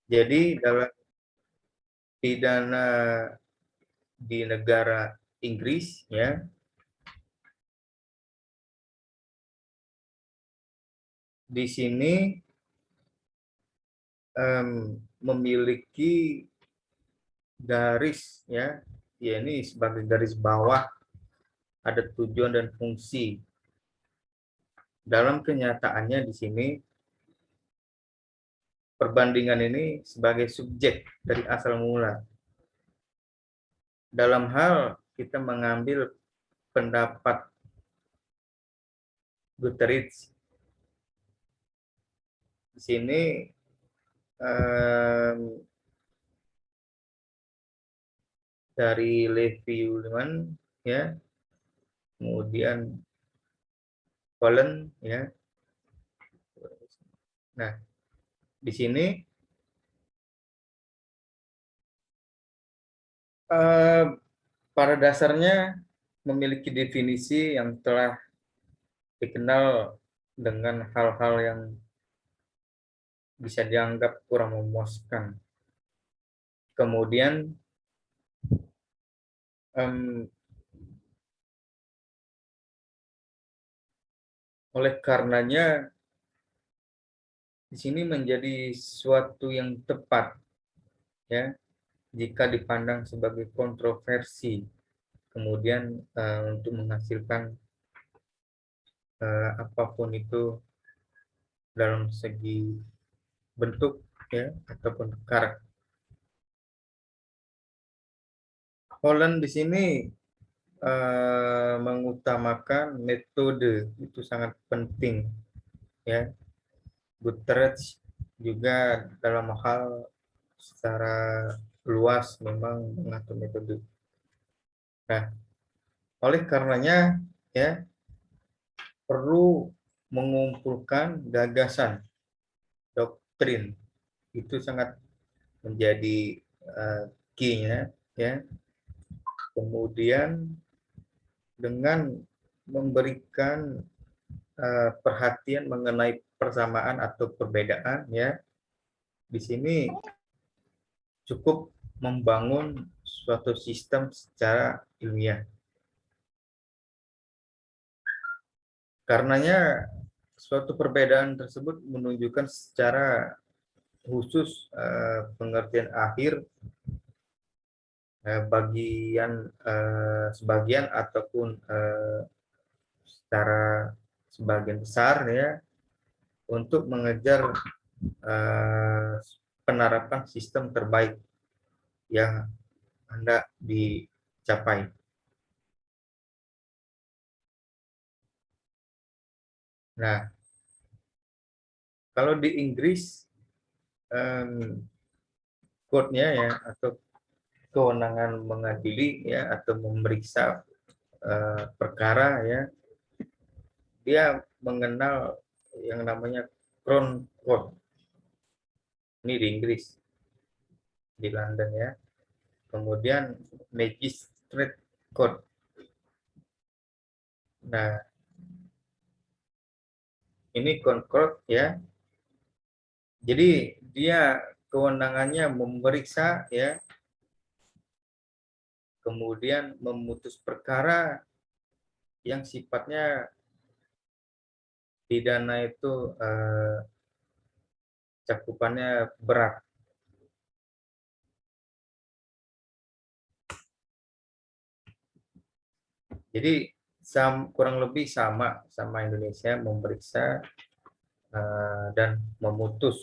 Jadi dalam pidana di negara Inggris, ya, di sini memiliki garis, ya, ya ini sebagai garis bawah, ada tujuan dan fungsi. Dalam kenyataannya di sini perbandingan ini sebagai subjek dari asal mula. Dalam hal kita mengambil pendapat Guterres, di sini dari Levi Ullman, ya, kemudian Holland, ya. Nah, di sini pada dasarnya memiliki definisi yang telah dikenal dengan hal-hal yang bisa dianggap kurang memuaskan. Kemudian oleh karenanya di sini menjadi suatu yang tepat, ya, jika dipandang sebagai kontroversi, kemudian untuk menghasilkan apapun itu dalam segi bentuk, ya, ataupun karakter. Holland di sini mengutamakan metode, itu sangat penting, ya. Guterres juga dalam hal secara luas memang mengatur metode. Nah, oleh karenanya, ya, perlu mengumpulkan gagasan, doktrin, itu sangat menjadi key-nya, ya. Kemudian dengan memberikan perhatian mengenai persamaan atau perbedaan, ya, di sini cukup membangun suatu sistem secara ilmiah. Karenanya suatu perbedaan tersebut menunjukkan secara khusus pengertian akhir sebagian ataupun secara sebagian besar, ya, untuk mengejar penerapan sistem terbaik yang hendak dicapai. Nah, kalau di Inggris code-nya, ya, atau kewenangan mengadili, ya, atau memeriksa perkara, ya, dia mengenal yang namanya Crown Court. Ini di Inggris, di London, ya. Kemudian Magistrate Court. Nah, ini Concord, ya. Jadi dia kewenangannya memeriksa, ya, kemudian memutus perkara yang sifatnya pidana itu cakupannya berat. Jadi kurang lebih sama Indonesia, memeriksa dan memutus,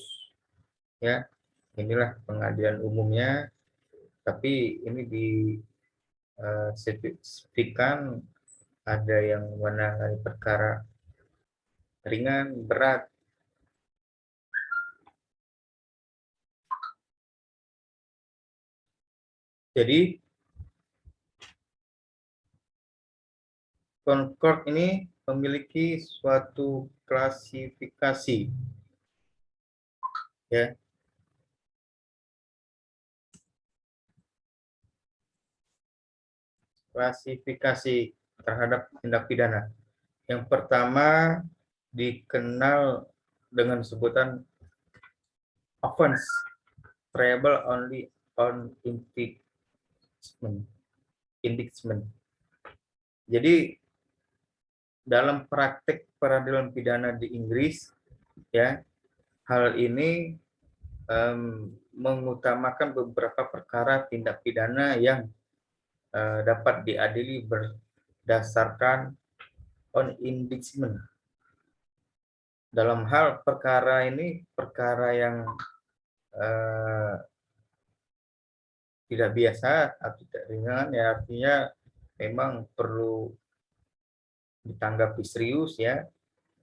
ya. Inilah pengadilan umumnya, tapi ini dispesifikkan ada yang menangani perkara ringan, berat. Jadi Concord ini memiliki suatu klasifikasi, ya. Klasifikasi terhadap tindak pidana. Yang pertama dikenal dengan sebutan offense, triable only on indictment. Jadi dalam praktek peradilan pidana di Inggris, ya, hal ini mengutamakan beberapa perkara tindak pidana yang dapat diadili berdasarkan on indictment. Dalam hal perkara ini, perkara yang tidak biasa atau tidak ringan, ya artinya memang perlu ditanggapi serius, ya,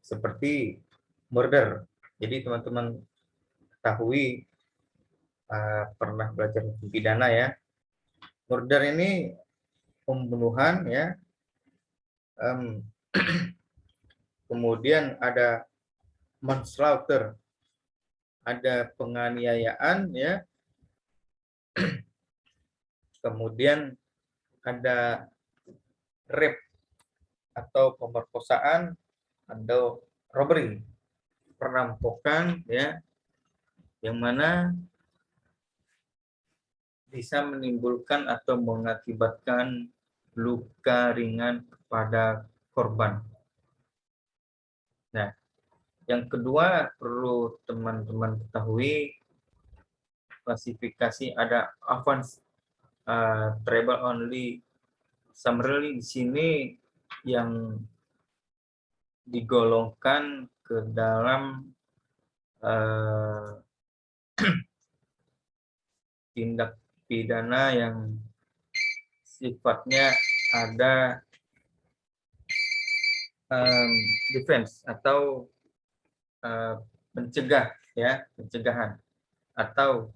seperti murder. Jadi teman-teman ketahui, pernah belajar hukum pidana, ya, murder ini pembunuhan, ya, kemudian ada manslaughter, ada penganiayaan, ya, kemudian ada rape atau pemerkosaan, atau robbery, perampokan, ya, yang mana bisa menimbulkan atau mengakibatkan luka ringan kepada korban. Nah, yang kedua perlu teman-teman ketahui, klasifikasi ada offense triable only summarily di sini yang digolongkan ke dalam tindak pidana yang sifatnya ada defense atau mencegah, ya, pencegahan, atau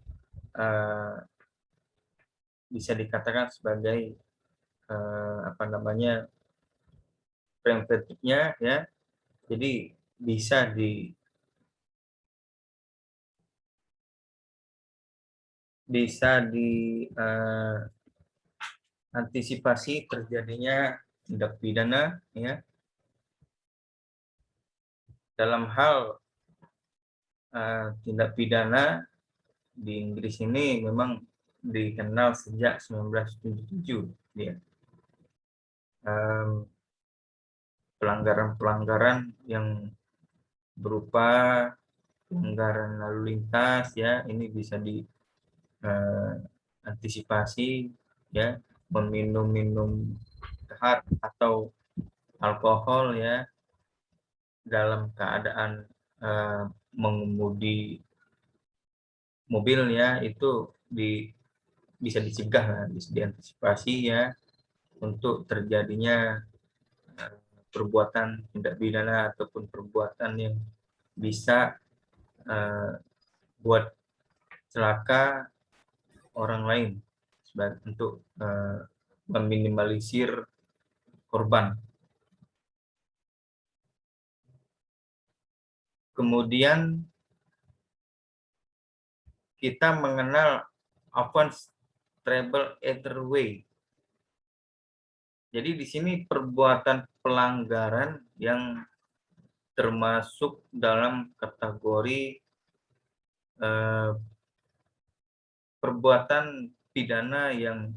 bisa dikatakan sebagai apa namanya, preventifnya, ya. Jadi bisa antisipasi terjadinya tindak pidana, ya, dalam hal tindak pidana di Inggris ini memang dikenal sejak 1977, ya. Pelanggaran-pelanggaran yang berupa pelanggaran lalu lintas, ya, ini bisa diantisipasi, ya, meminum hard atau alkohol, ya, dalam keadaan mengemudi mobil, ya, itu bisa dicegah, bisa diantisipasi, ya, untuk terjadinya perbuatan tindak pidana ataupun perbuatan yang bisa buat celaka orang lain untuk meminimalisir korban. Kemudian kita mengenal offense triable either way. Jadi di sini perbuatan pelanggaran yang termasuk dalam kategori perbuatan pidana yang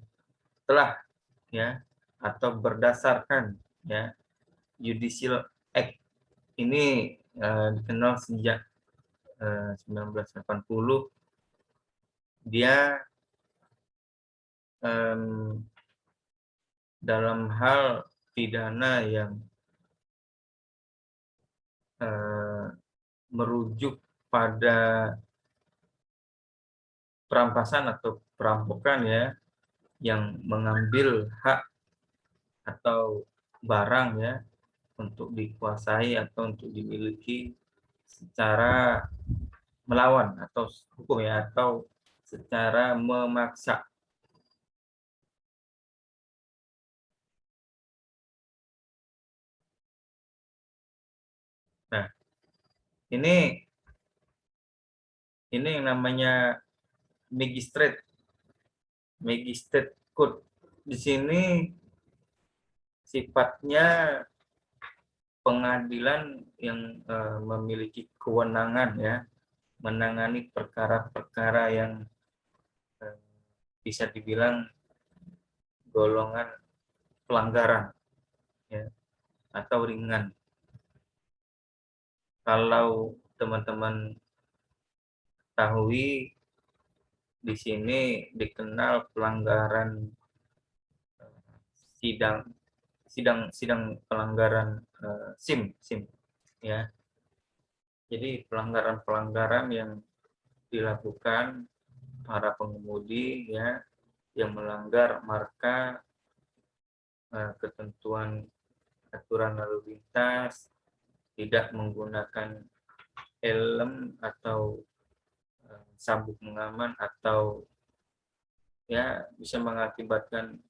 telah, ya, atau berdasarkan, ya, judicial act. Ini dikenal sejak 1980. Dia dalam hal pidana yang merujuk pada perampasan atau perampokan, ya, yang mengambil hak atau barang, ya, untuk dikuasai atau untuk dimiliki secara melawan atau hukum, ya, atau secara memaksa. Nah, ini yang namanya magistrate code. Di sini sifatnya pengadilan yang memiliki kewenangan, ya, menangani perkara-perkara yang bisa dibilang golongan pelanggaran, ya, atau ringan. Kalau teman-teman ketahui, di sini dikenal pelanggaran sidang sidang pelanggaran SIM, ya. Jadi pelanggaran-pelanggaran yang dilakukan para pengemudi, ya, yang melanggar marka, ketentuan aturan lalu lintas, tidak menggunakan helm atau sabuk pengaman, atau ya bisa mengakibatkan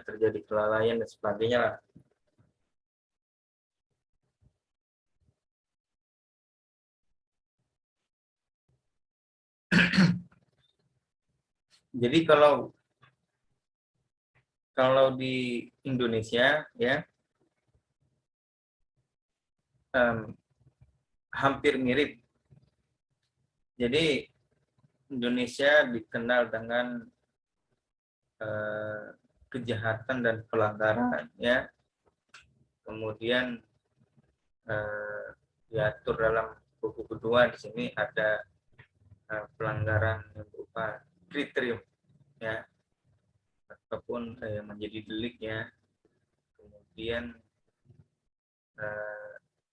terjadi kelalaian dan sebagainya lah. Jadi kalau di Indonesia, ya, hampir mirip. Jadi Indonesia dikenal dengan kejahatan dan pelanggaran, ya. Kemudian diatur dalam buku kedua, di sini ada pelanggaran yang berupa kriterium, ya, ataupun menjadi delik, ya. Kemudian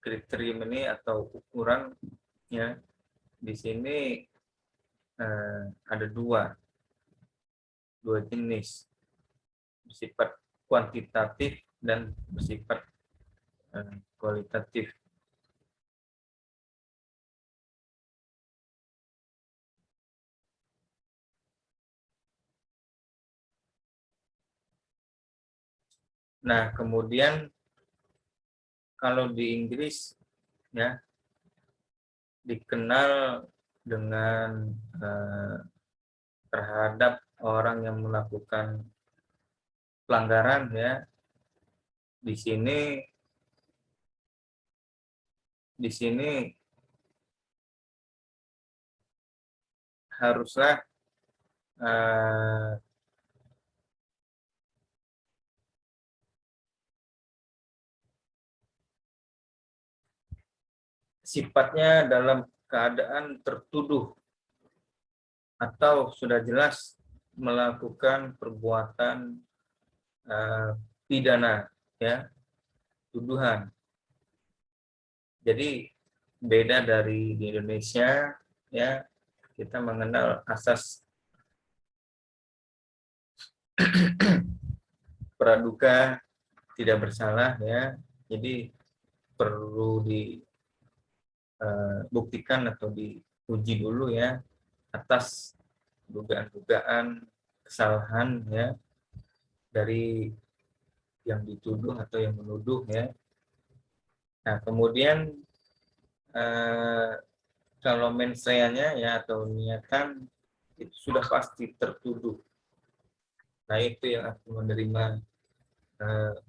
kriterium ini atau ukuran, ya, di sini ada dua jenis, bersifat kuantitatif dan bersifat kualitatif. Nah, kemudian kalau di Inggris, ya, dikenal dengan terhadap orang yang melakukan pelanggaran, ya, di sini haruslah sifatnya dalam keadaan tertuduh atau sudah jelas melakukan perbuatan pidana, ya, tuduhan. Jadi beda dari di Indonesia, ya, kita mengenal asas praduga tidak bersalah, ya. Jadi perlu dibuktikan atau diuji dulu, ya, atas dugaan-dugaan kesalahan, ya, dari yang dituduh atau yang menuduh, ya. Nah, kemudian kalau mens rea-nya, ya, atau niatan, itu sudah pasti tertuduh. Nah, itu yang akan menerima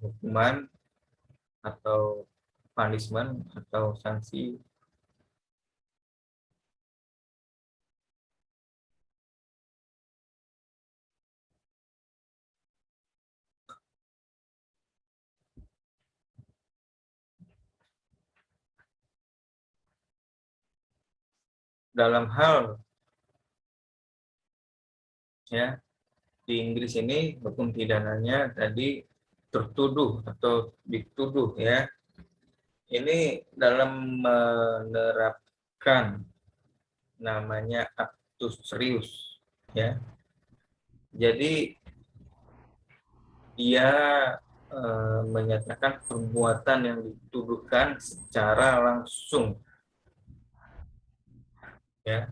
hukuman atau punishment atau sanksi. Dalam hal, ya, di Inggris ini hukum pidananya tadi tertuduh atau dituduh, ya. Ini dalam menerapkan namanya actus reus, ya. Jadi dia menyatakan perbuatan yang dituduhkan secara langsung, ya,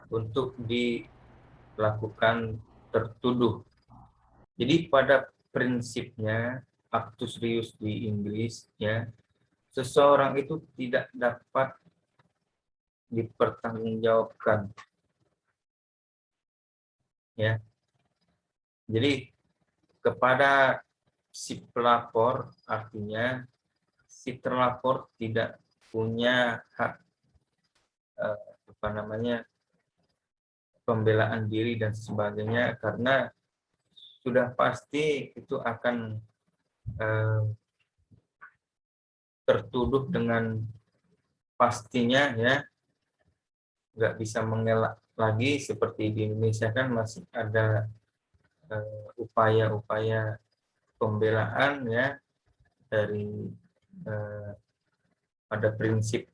untuk dilakukan tertuduh. Jadi pada prinsipnya actus reus di Inggris, ya, seseorang itu tidak dapat dipertanggungjawabkan, ya. Jadi kepada si pelapor, artinya si terlapor tidak punya hak pembelaan diri dan sebagainya, karena sudah pasti itu akan tertuduh dengan pastinya, ya, nggak bisa mengelak lagi. Seperti di Indonesia kan masih ada upaya-upaya pembelaan, ya, dari pada prinsip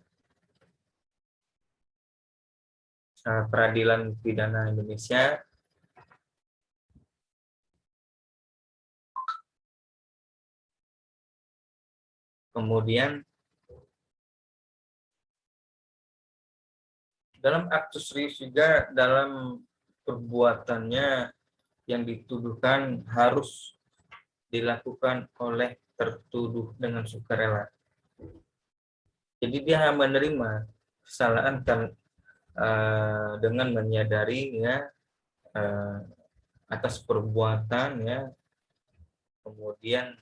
peradilan pidana Indonesia. Kemudian dalam aktus reus juga, dalam perbuatannya yang dituduhkan harus dilakukan oleh tertuduh dengan sukarela. Jadi dia menerima kesalahan kan dengan menyadari, ya, atas perbuatan, ya, kemudian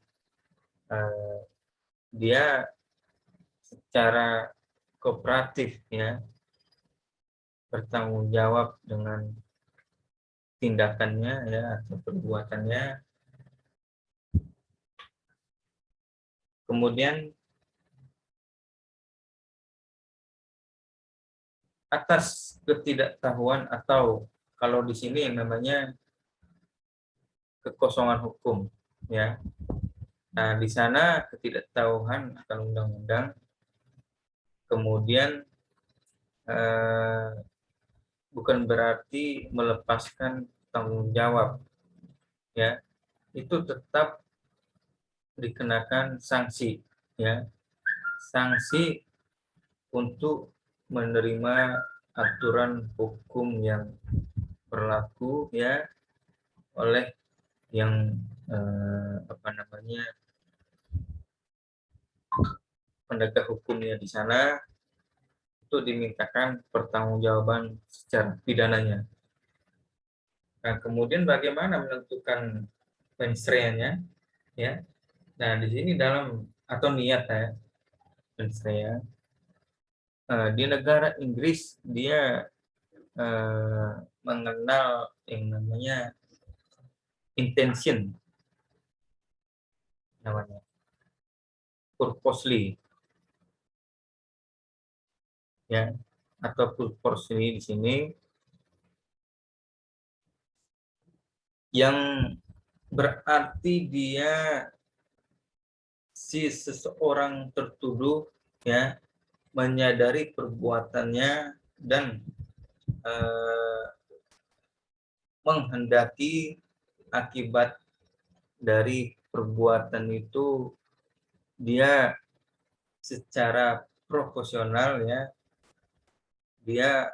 dia secara kooperatif, ya, bertanggung jawab dengan tindakannya, ya, atau perbuatannya. Kemudian atas ketidaktahuan, atau kalau di sini yang namanya kekosongan hukum, ya. Nah, di sana ketidaktahuan akan undang-undang, kemudian bukan berarti melepaskan tanggung jawab, ya. Itu tetap dikenakan sanksi, ya. Sanksi untuk menerima aturan hukum yang berlaku, ya, oleh yang penegak hukumnya di sana, itu dimintakan pertanggungjawaban secara pidananya. Nah, kemudian bagaimana menentukan pensreanya, ya? Nah, di sini dalam atau niat, ya, pensrea di negara Inggris dia mengenal yang namanya intention, namanya purposely, ya, atau purposely di sini yang berarti dia si seseorang tertuduh, ya, menyadari perbuatannya dan menghendaki akibat dari perbuatan itu dia secara profesional, ya, dia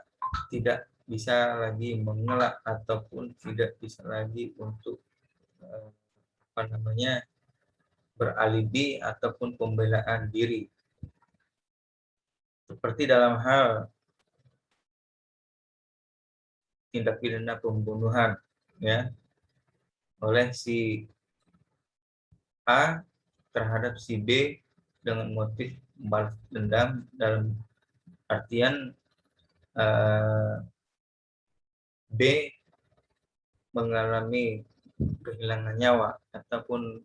tidak bisa lagi mengelak ataupun tidak bisa lagi untuk beralibi ataupun pembelaan diri. Seperti dalam hal tindak pidana pembunuhan, ya, oleh si A terhadap si B dengan motif membalas dendam, dalam artian B mengalami kehilangan nyawa ataupun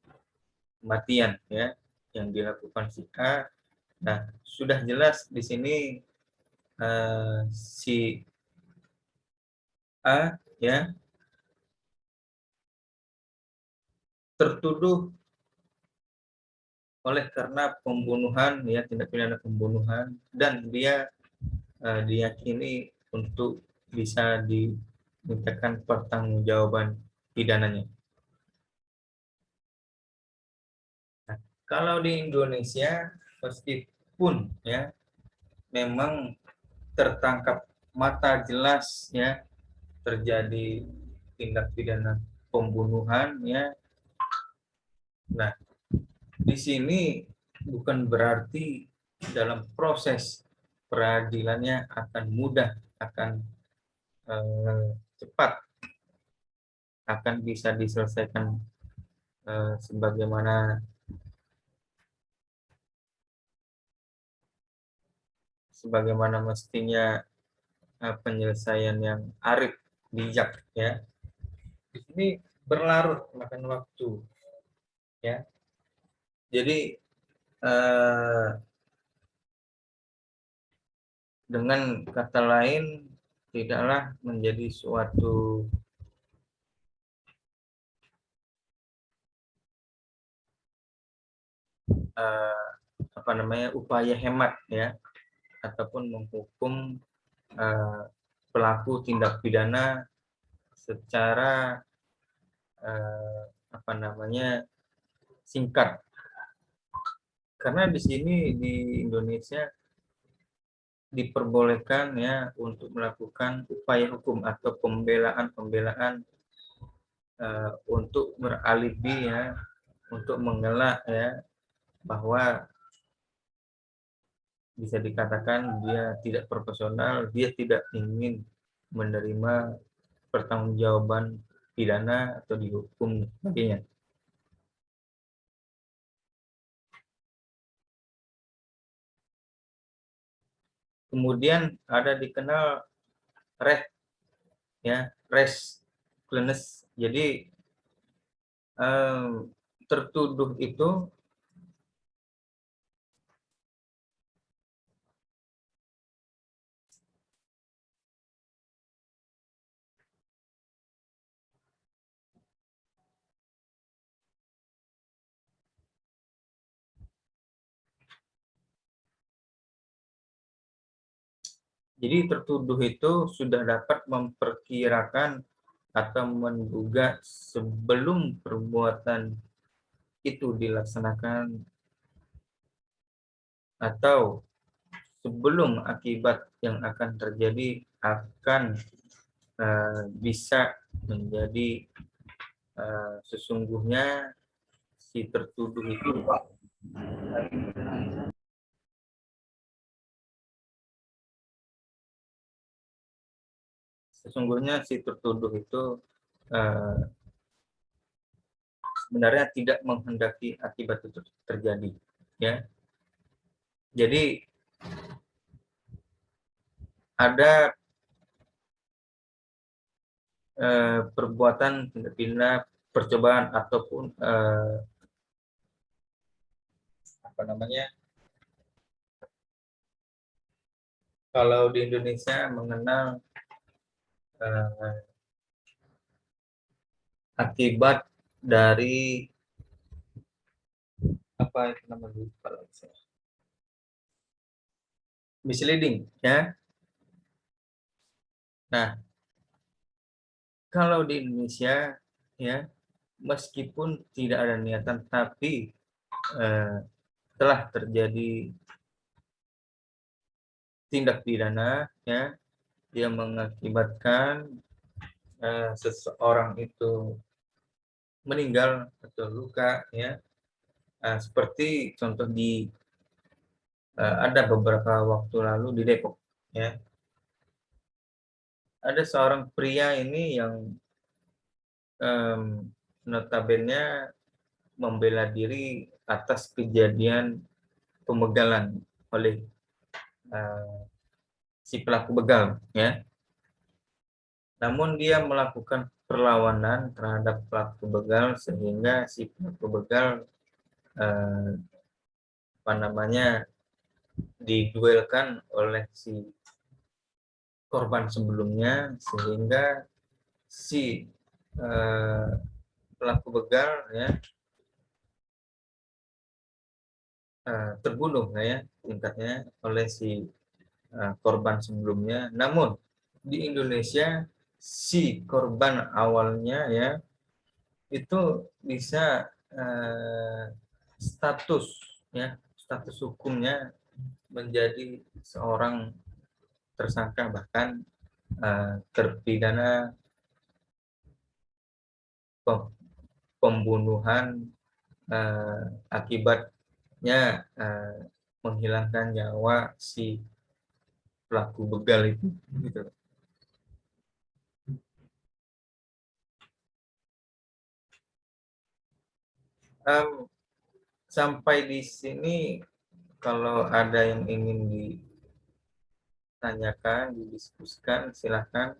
kematian, ya, yang dilakukan si A. Nah, sudah jelas di sini si A, ya, tertuduh oleh karena pembunuhan, ya, tindak pidana pembunuhan, dan dia diyakini untuk bisa dimintakan pertanggungjawaban pidananya. Nah, kalau di Indonesia, meskipun, ya, memang tertangkap mata jelas, ya, terjadi tindak pidana pembunuhan, ya. Nah, di sini bukan berarti dalam proses peradilannya akan mudah, akan cepat, akan bisa diselesaikan sebagaimana mestinya, penyelesaian yang arif, bijak ya. Di sini berlarut makan waktu ya. Jadi dengan kata lain, tidaklah menjadi suatu upaya hemat ya, ataupun menghukum pelaku tindak pidana secara singkat. Karena di sini di Indonesia diperbolehkan ya untuk melakukan upaya hukum atau pembelaan untuk beralibi ya, untuk mengelak ya, bahwa bisa dikatakan dia tidak proporsional, dia tidak ingin menerima pertanggungjawaban pidana atau dihukum dan sebagainya. Kemudian ada dikenal res clearness. Jadi tertuduh itu sudah dapat memperkirakan atau menduga sebelum perbuatan itu dilaksanakan atau sebelum akibat yang akan terjadi akan bisa menjadi sesungguhnya si tertuduh itu sebenarnya tidak menghendaki akibat itu terjadi ya. Jadi ada perbuatan tindak pidana percobaan ataupun kalau di Indonesia mengenal akibat dari apa itu namanya, misleading ya. Nah, kalau di Indonesia ya, meskipun tidak ada niatan tapi telah terjadi tindak pidana ya, dia mengakibatkan seseorang itu meninggal atau luka ya, seperti contoh di ada beberapa waktu lalu di Depok ya, ada seorang pria ini yang notabene membela diri atas kejadian pembegalan oleh si pelaku begal ya. Namun dia melakukan perlawanan terhadap pelaku begal sehingga si pelaku begal diduelkan oleh si korban sebelumnya sehingga si pelaku begal ya terbunuh ya tingkatnya oleh si korban sebelumnya. Namun di Indonesia si korban awalnya ya itu bisa status hukumnya menjadi seorang tersangka, bahkan terpidana pembunuhan akibatnya menghilangkan nyawa si pelaku begal itu gitu. Sampai di sini kalau ada yang ingin ditanyakan, didiskusikan, silakan.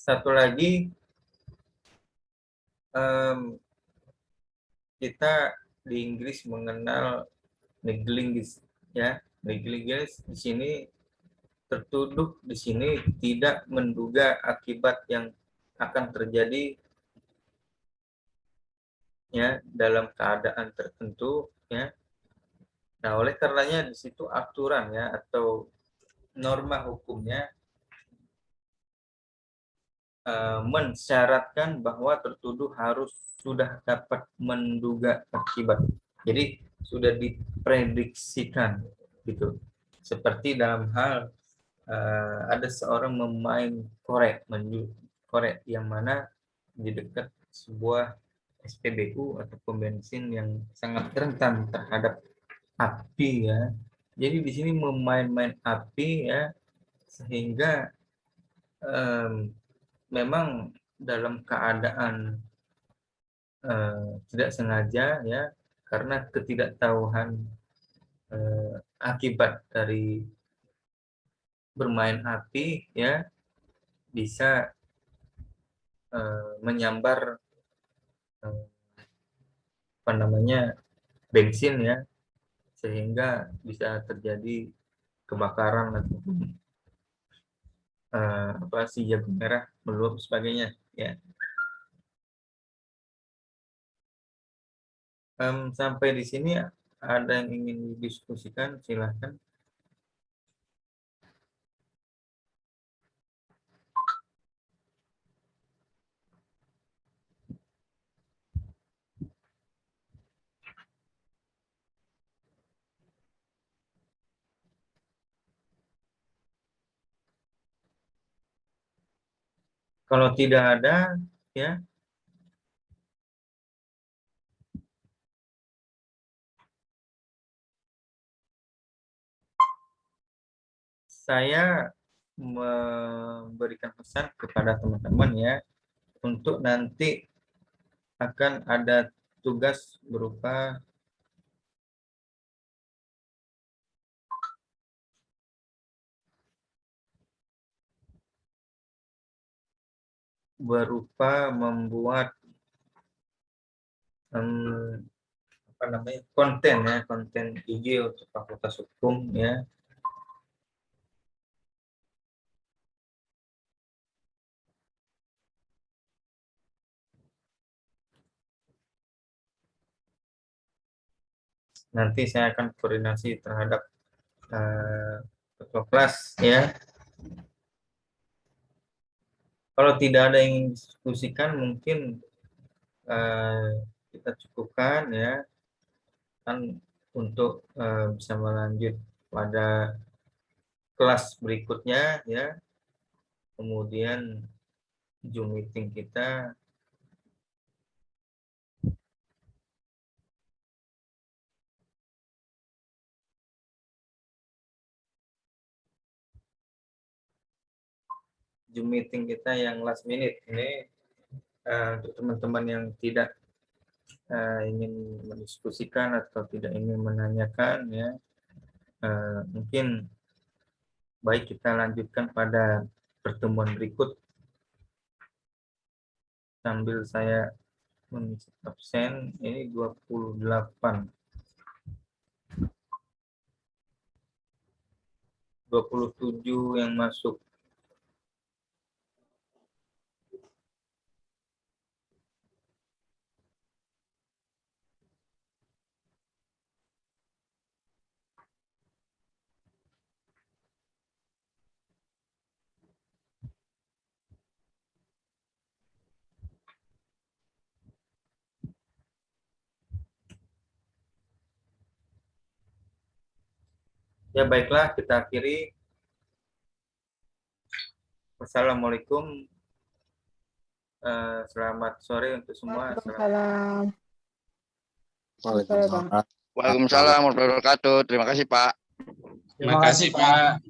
satu lagi, kita di Inggris mengenal negligence, ya. Negligence di sini tertuduh di sini tidak menduga akibat yang akan terjadi, ya, dalam keadaan tertentu, ya. Nah, oleh karenanya di situ aturan, ya, atau norma hukumnya mensyaratkan bahwa tertuduh harus sudah dapat menduga akibat. Jadi sudah diprediksikan gitu. Seperti dalam hal ada seorang memain korek, korek yang mana di dekat sebuah SPBU atau pom bensin yang sangat rentan terhadap api, ya. Jadi di sini memain-main api, ya, sehingga memang dalam keadaan tidak sengaja, ya, karena ketidaktahuan akibat dari bermain api, ya, bisa menyambar apa namanya bensin, ya, sehingga bisa terjadi kebakaran ataupun apa sih, jago merah meluap sebagainya, ya. Sampai di sini ada yang ingin didiskusikan, silahkan. Kalau tidak ada, ya, saya memberikan pesan kepada teman-teman, ya, untuk nanti akan ada tugas berupa membuat apa namanya konten, ya, konten IG untuk Fakultas Hukum, ya. Nanti saya akan koordinasi terhadap ketua kelas, ya. Kalau tidak ada yang ingin diskusikan, mungkin kita cukupkan, ya, kan, untuk bisa melanjut pada kelas berikutnya, ya. Kemudian Zoom meeting kita yang last minute ini, untuk teman-teman yang tidak ingin mendiskusikan atau tidak ingin menanyakan, ya, mungkin baik kita lanjutkan pada pertemuan berikut sambil saya mengisi absen. Ini 28, 27 yang masuk. Ya, baiklah, kita akhiri. Wassalamualaikum. Selamat sore untuk semua. Waalaikumsalam. Waalaikumsalam. Waalaikumsalam warahmatullahi wabarakatuh. Terima kasih, Pak. Terima kasih, Pak.